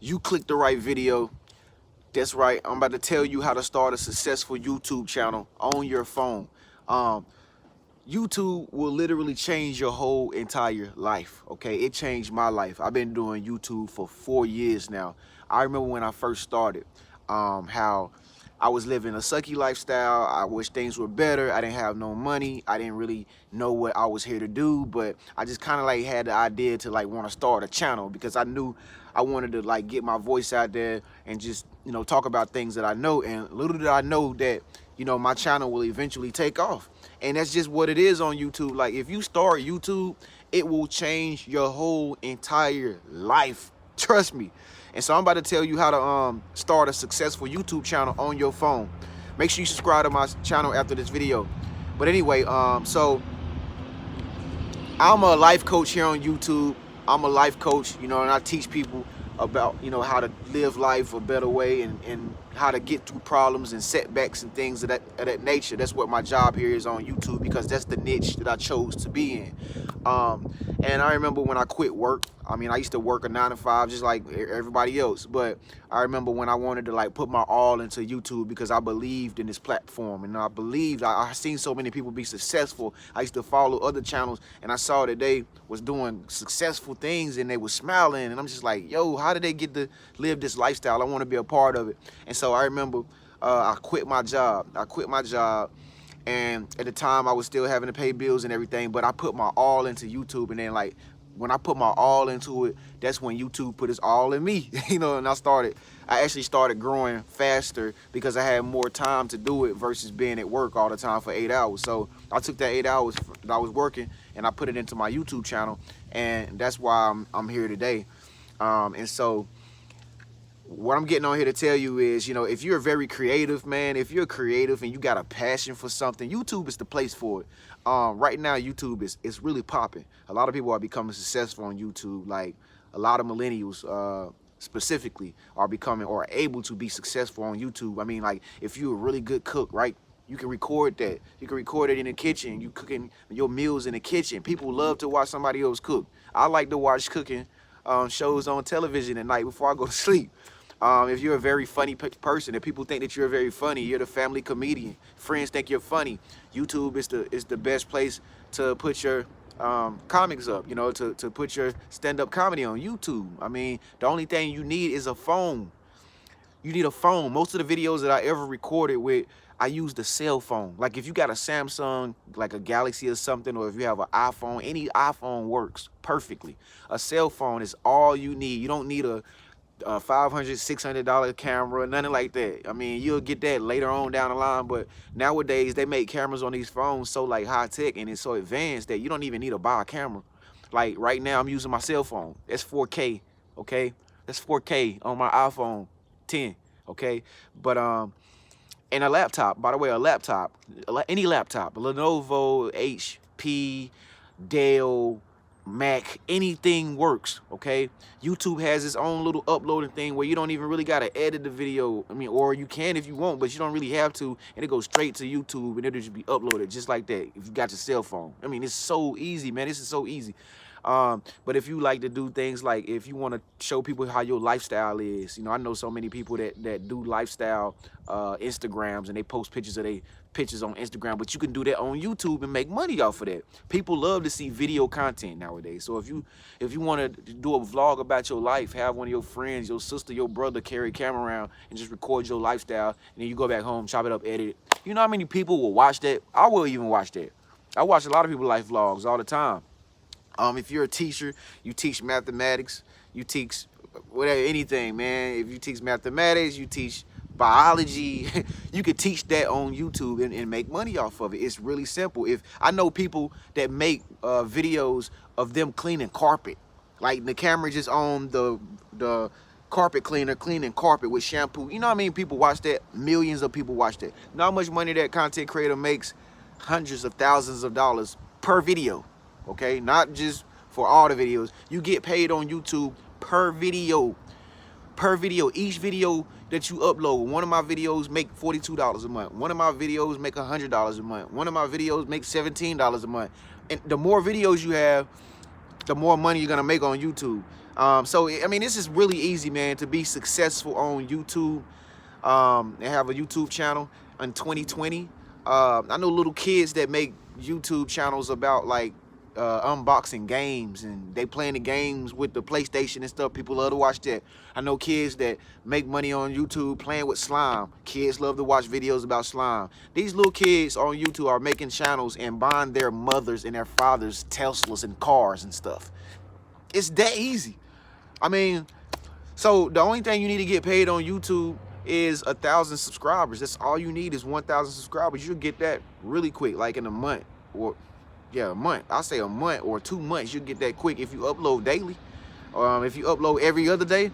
You clicked the right video. That's right. I'm about to tell you how to start a successful YouTube channel on your phone. Um, YouTube will literally change your whole entire life. Okay, it changed my life. I've been doing YouTube for 4 years now. I remember when I first started, how I was living a sucky lifestyle. I wish things were better. I didn't have no money. I didn't really know what I was here to do, but I just kind of like had the idea to like want to start a channel because I knew I wanted to like get my voice out there and just, talk about things that I know. And little did I know that, my channel will eventually take off. And that's just what it is on YouTube. Like if you start YouTube, it will change your whole entire life. Trust me. And so I'm about to tell you how to start a successful YouTube channel on your phone. Make sure you subscribe to my channel after this video. But anyway, so I'm a life coach here on YouTube. I'm a life coach, and I teach people about, how to live life a better way and how to get through problems and setbacks and things of that nature. That's what my job here is on YouTube because that's the niche that I chose to be in. And I remember when I quit work. I mean, I used to work a 9 to 5 just like everybody else, but I remember when I wanted to like put my all into YouTube because I believed in this platform and I believed I seen so many people be successful. I used to follow other channels and I saw that they was doing successful things and they was smiling, and I'm just like, yo, how did they get to live this lifestyle? I want to be a part of it. And so I remember I quit my job. And at the time I was still having to pay bills and everything, but I put my all into YouTube. And then like when I put my all into it, that's when YouTube put its all in me, and I actually started growing faster because I had more time to do it versus being at work all the time for 8 hours. So I took that 8 hours that I was working and I put it into my YouTube channel, and that's why I'm here today. And so what I'm getting on here to tell you is, if you're very creative, man, if you're creative and you got a passion for something, YouTube is the place for it. Right now, YouTube is really popping. A lot of people are becoming successful on YouTube. Like a lot of millennials, specifically, are becoming or able to be successful on YouTube. I mean, like if you're a really good cook, right? You can record that. You can record it in the kitchen. You cooking your meals in the kitchen. People love to watch somebody else cook. I like to watch cooking shows on television at night before I go to sleep. If you're a very funny person, if people think that you're very funny, you're the family comedian, friends think you're funny, YouTube is the best place to put your comics up, to put your stand-up comedy on YouTube. I mean, the only thing you need is a phone. You need a phone. Most of the videos that I ever recorded with, I used a cell phone. Like if you got a Samsung, like a Galaxy or something, or if you have an iPhone, any iPhone works perfectly. A cell phone is all you need. You don't need a $500, $600 camera, nothing like that. I mean, you'll get that later on down the line, but nowadays they make cameras on these phones so like high tech and it's so advanced that you don't even need to buy a camera. Like right now I'm using my cell phone. That's 4K, okay? That's 4K on my iPhone 10, okay? But and a laptop, by the way, any laptop, Lenovo, HP, Dell, Mac, anything works, okay? YouTube has its own little uploading thing where you don't even really gotta edit the video. I mean, or you can if you want, but you don't really have to, and it goes straight to YouTube and it'll just be uploaded just like that if you got your cell phone. I mean, it's so easy, man. This is so easy. But if you like to do things like if you want to show people how your lifestyle is, I know so many people that do lifestyle Instagrams and they post pictures of their pictures on Instagram, but you can do that on YouTube and make money off of that. People love to see video content nowadays. So if you want to do a vlog about your life, have one of your friends, your sister, your brother carry a camera around and just record your lifestyle, and then you go back home, chop it up, edit it. You know how many people will watch that? I will even watch that. I watch a lot of people's life vlogs all the time. If you're a teacher, you teach mathematics, you teach whatever, anything, man. If you teach mathematics, you teach biology, you could teach that on YouTube and make money off of it. It's really simple. If I know people that make videos of them cleaning carpet, like the camera just on the carpet cleaner cleaning carpet with shampoo. You know what I mean? People watch that. Millions of people watch that. You know how much money that content creator makes? Hundreds of thousands of dollars per video. Okay, not just for all the videos. You get paid on YouTube per video. Per video. Each video that you upload. One of my videos make $42 a month. One of my videos make $100 a month. One of my videos make $17 a month. And the more videos you have, the more money you're gonna make on YouTube. So I mean, this is really easy, man, to be successful on YouTube and have a YouTube channel in 2020. I know little kids that make YouTube channels about like unboxing games, and they playing the games with the PlayStation and stuff. People love to watch that. I know kids that make money on YouTube playing with slime. Kids love to watch videos about slime. These little kids on YouTube are making channels and buying their mothers and their fathers Teslas and cars and stuff. It's that easy. I mean, so the only thing you need to get paid on YouTube is 1,000 subscribers. That's all you need is 1,000 subscribers. You'll get that really quick, like in a month, or yeah, a month. I'll say a month or 2 months. You'll get that quick if you upload daily. If you upload every other day,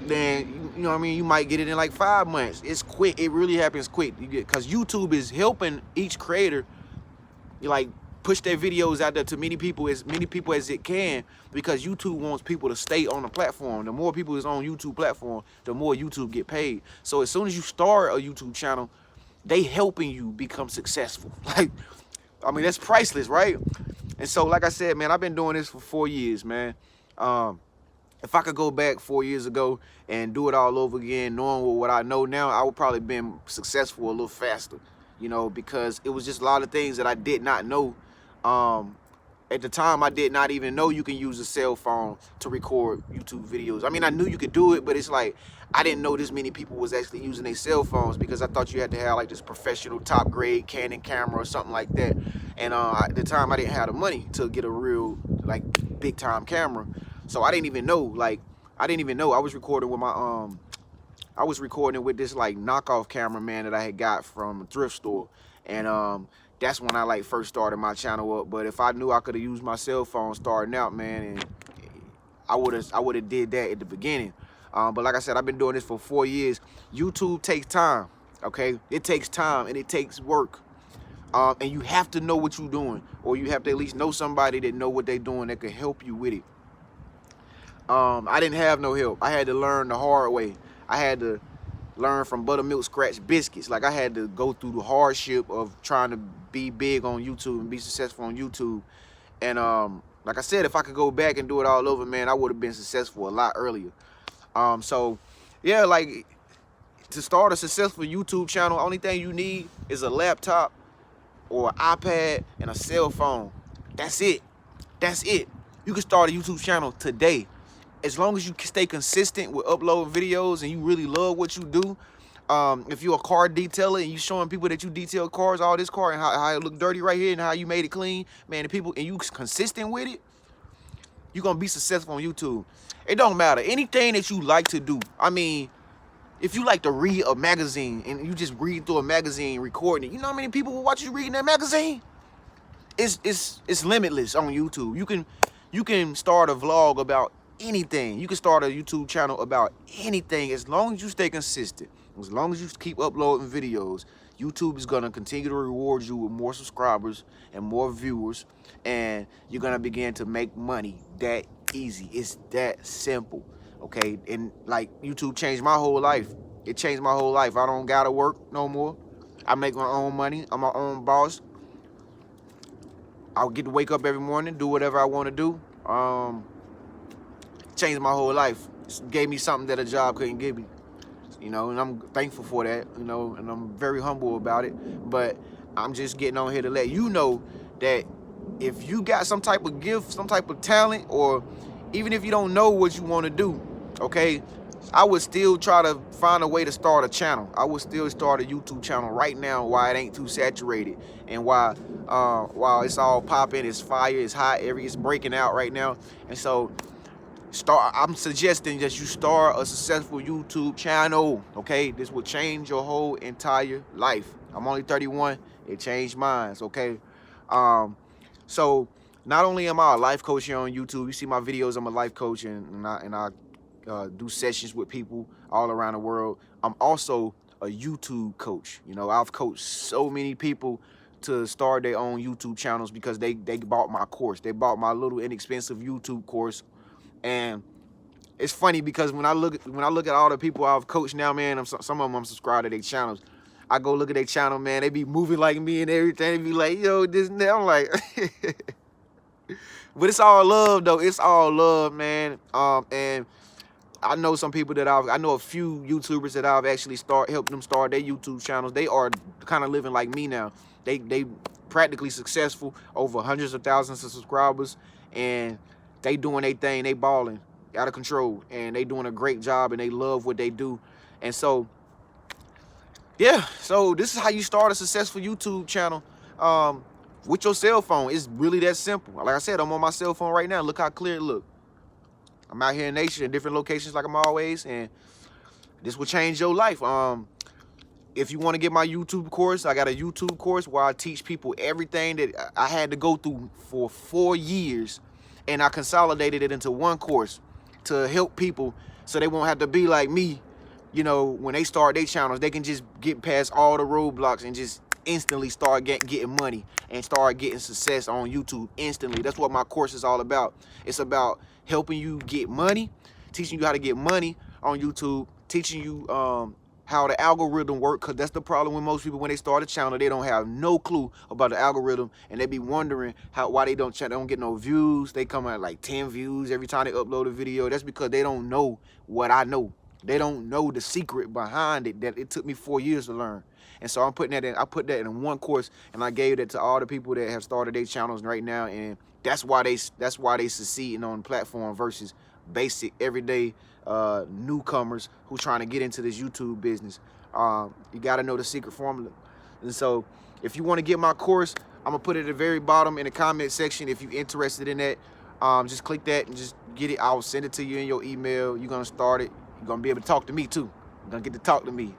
then you know what I mean, you might get it in like 5 months. It's quick. It really happens quick. Because YouTube is helping each creator, like, push their videos out there to many people as it can, because YouTube wants people to stay on the platform. The more people is on YouTube platform, the more YouTube get paid. So as soon as you start a YouTube channel, they helping you become successful. Like, I mean, that's priceless, right? And so, like I said, man, I've been doing this for 4 years, man. If I could go back 4 years ago and do it all over again, knowing what I know now, I would probably been successful a little faster, you know, because it was just a lot of things that I did not know. At the time, I did not even know you can use a cell phone to record YouTube videos. I mean, I knew you could do it, but it's like, I didn't know this many people was actually using their cell phones, because I thought you had to have like this professional top grade Canon camera or something like that. And at the time, I didn't have the money to get a real like big time camera. So I didn't even know, like, I was recording with my, I was recording with this like knockoff cameraman that I had got from a thrift store. And that's when I like first started my channel up. But if I knew I could have used my cell phone starting out, man, and I would have did that at the beginning. But like I said, I've been doing this for 4 years. YouTube takes time, okay? It takes time and it takes work. And you have to know what you're doing, or you have to at least know somebody that know what they're doing that can help you with it. I didn't have no help. I had to learn the hard way. I had to learn from buttermilk scratch biscuits. Like, I had to go through the hardship of trying to be big on YouTube and be successful on YouTube. And like I said, if I could go back and do it all over, man, I would have been successful a lot earlier. So yeah, like, to start a successful YouTube channel, only thing you need is a laptop or an iPad and a cell phone. That's it. That's it. You can start a YouTube channel today. As long as you stay consistent with uploading videos and you really love what you do. If you're a car detailer and you showing people that you detail cars, all this car and how it look dirty right here and how you made it clean, man, the people, and you consistent with it, you're gonna be successful on YouTube. It don't matter. Anything that you like to do. I mean, if you like to read a magazine and you just read through a magazine, recording it, you know how many people will watch you reading that magazine? It's limitless on YouTube. You can start a vlog about anything. You can start a YouTube channel about anything, as long as you stay consistent. As long as you keep uploading videos, YouTube is gonna continue to reward you with more subscribers and more viewers, and you're gonna begin to make money. That easy. It's that simple. Okay, and like, YouTube changed my whole life. It changed my whole life. I don't gotta work no more. I make my own money. I'm my own boss. I'll get to wake up every morning, do whatever I want to do. Changed my whole life. It gave me something that a job couldn't give me. You know, and I'm thankful for that, you know, and I'm very humble about it. But I'm just getting on here to let you know that if you got some type of gift, some type of talent, or even if you don't know what you want to do, okay, I would still try to find a way to start a channel. I would still start a YouTube channel right now while it ain't too saturated, and while it's all popping, it's fire, it's hot, it's breaking out right now. And so I'm suggesting that you start a successful YouTube channel, okay? This will change your whole entire life. I'm only 31. It changed mine, okay? So not only am I a life coach here on YouTube, you see my videos, I'm a life coach, and I do sessions with people all around the world. I'm also a YouTube coach. You know, I've coached so many people to start their own YouTube channels because they bought my course. They bought my little inexpensive YouTube course. And it's funny because when I look at all the people I've coached now, man, some of them I'm subscribed to their channels. I go look at their channel, man, they be moving like me and everything. They be like, yo, this and that. I'm like, But it's all love though. It's all love, man. And I know some people that I know a few YouTubers that I've actually helped them start their YouTube channels. They are kind of living like me now. They practically successful, over hundreds of thousands of subscribers, and they doing their thing. They balling out of control, and they doing a great job, and they love what they do. And so, yeah. So this is how you start a successful YouTube channel. With your cell phone. It's really that simple. Like I said, I'm on my cell phone right now. Look how clear it look. I'm out here in nature in different locations like I'm always, and this will change your life. If you want to get my YouTube course, I got a YouTube course where I teach people everything that I had to go through for 4 years, and I consolidated it into one course to help people so they won't have to be like me. You know, when they start their channels, they can just get past all the roadblocks and just instantly start getting money and start getting success on YouTube instantly. That's what my course is all about. It's about helping you get money, teaching you how to get money on YouTube, teaching you how the algorithm works, because that's the problem with most people when they start a channel. They don't have no clue about the algorithm, and they be wondering why they don't get no views. They come at like 10 views every time they upload a video. That's because they don't know what I know. They don't know the secret behind it that it took me 4 years to learn. And so I'm putting that in. I put that in one course, and I gave that to all the people that have started their channels right now, and that's why they succeeding on the platform versus basic everyday newcomers who trying to get into this YouTube business. You got to know the secret formula. And so if you want to get my course, I'm gonna put it at the very bottom in the comment section. If you're interested in that, just click that and just get it. I'll send it to you in your email. You're gonna start it. You're gonna be able to talk to me too. You're gonna get to talk to me.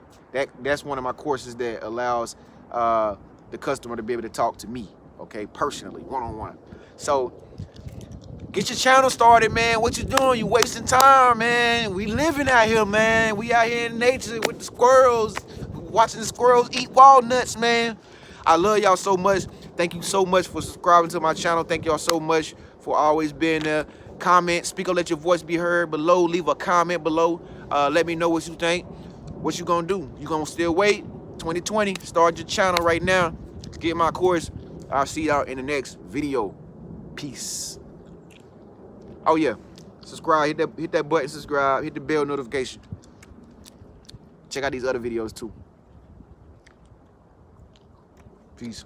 That's one of my courses that allows the customer to be able to talk to me, okay, personally, one-on-one. So get your channel started, man. What you doing? You wasting time, man. We living out here, man. We out here in nature with the squirrels, watching the squirrels eat walnuts, man. I love y'all so much. Thank you so much for subscribing to my channel. Thank y'all so much for always being there. Comment, speak up, let your voice be heard below. Leave a comment below. Let me know what you think. What you gonna do? You gonna still wait? 2020, start your channel right now. Get my course. I'll see y'all in the next video. Peace. Oh yeah, subscribe, hit that button, subscribe, hit the bell notification. Check out these other videos too. Peace.